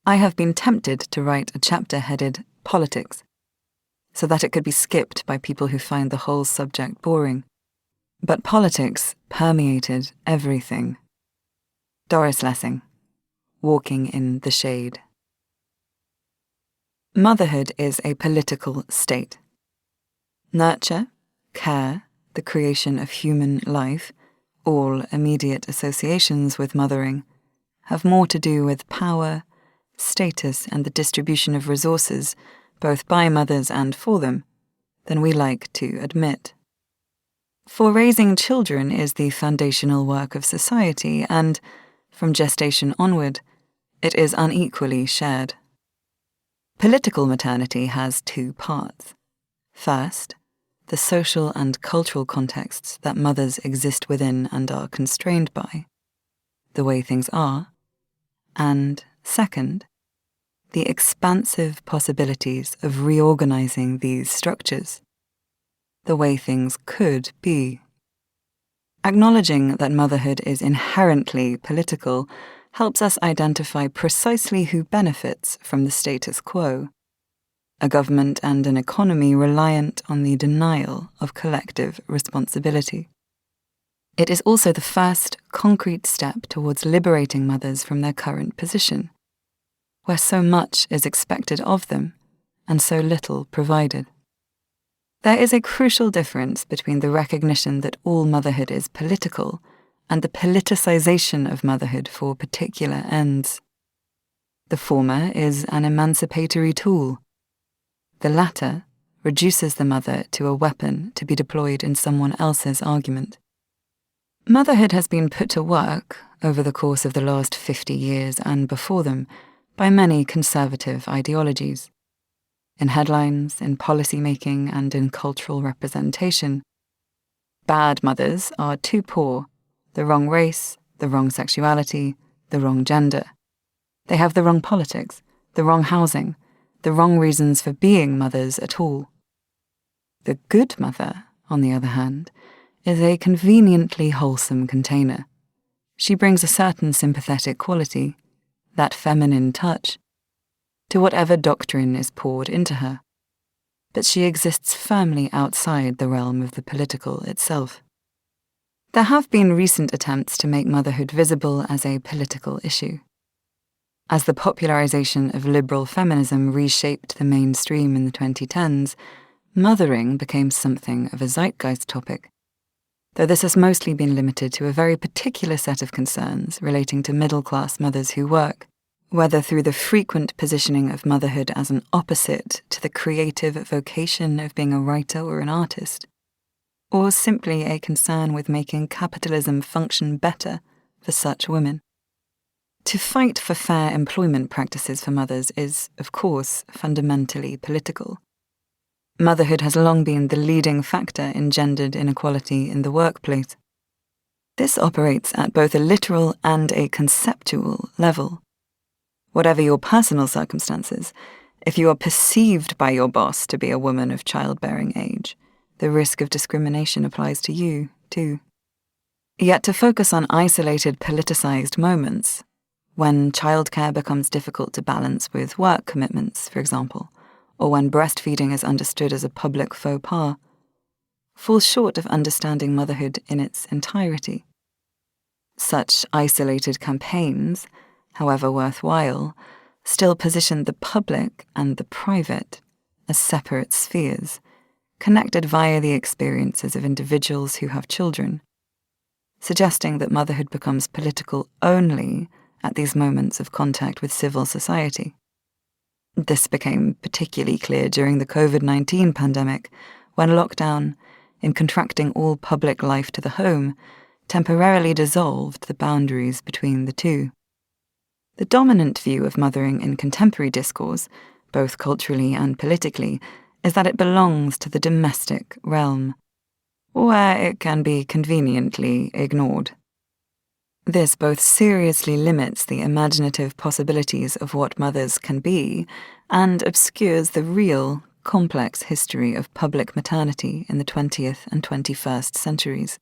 I have been tempted to write a chapter headed Politics, so that it could be skipped by people who find the whole subject boring. But politics permeated everything. Doris Lessing, Walking in the Shade. Motherhood is a political state. Nurture, care, the creation of human life, all immediate associations with mothering, have more to do with power, status, and the distribution of resources, both by mothers and for them, than we like to admit. For raising children is the foundational work of society, and, from gestation onward, it is unequally shared. Political maternity has two parts. First, the social and cultural contexts that mothers exist within and are constrained by, the way things are, and second, the expansive possibilities of reorganizing these structures, the way things could be. Acknowledging that motherhood is inherently political helps us identify precisely who benefits from the status quo, a government and an economy reliant on the denial of collective responsibility. It is also the first concrete step towards liberating mothers from their current position, where so much is expected of them and so little provided. There is a crucial difference between the recognition that all motherhood is political and the politicization of motherhood for particular ends. The former is an emancipatory tool. The latter reduces the mother to a weapon to be deployed in someone else's argument. Motherhood has been put to work, over the course of the last 50 years and before them, by many conservative ideologies. In headlines, in policy-making, and in cultural representation. Bad mothers are too poor, the wrong race, the wrong sexuality, the wrong gender. They have the wrong politics, the wrong housing, the wrong reasons for being mothers at all. The good mother, on the other hand, is a conveniently wholesome container. She brings a certain sympathetic quality, that feminine touch, to whatever doctrine is poured into her. But she exists firmly outside the realm of the political itself. There have been recent attempts to make motherhood visible as a political issue. As the popularization of liberal feminism reshaped the mainstream in the 2010s, mothering became something of a zeitgeist topic, though this has mostly been limited to a very particular set of concerns relating to middle-class mothers who work, whether through the frequent positioning of motherhood as an opposite to the creative vocation of being a writer or an artist, or simply a concern with making capitalism function better for such women. To fight for fair employment practices for mothers is, of course, fundamentally political. Motherhood has long been the leading factor in gendered inequality in the workplace. This operates at both a literal and a conceptual level. Whatever your personal circumstances, if you are perceived by your boss to be a woman of childbearing age, the risk of discrimination applies to you, too. Yet to focus on isolated politicized moments, when childcare becomes difficult to balance with work commitments, for example, or when breastfeeding is understood as a public faux pas, falls short of understanding motherhood in its entirety. Such isolated campaigns, however worthwhile, still position the public and the private as separate spheres, connected via the experiences of individuals who have children, suggesting that motherhood becomes political only at these moments of contact with civil society. This became particularly clear during the COVID-19 pandemic, when lockdown, in contracting all public life to the home, temporarily dissolved the boundaries between the two. The dominant view of mothering in contemporary discourse, both culturally and politically, is that it belongs to the domestic realm, where it can be conveniently ignored. This both seriously limits the imaginative possibilities of what mothers can be and obscures the real, complex history of public maternity in the 20th and 21st centuries.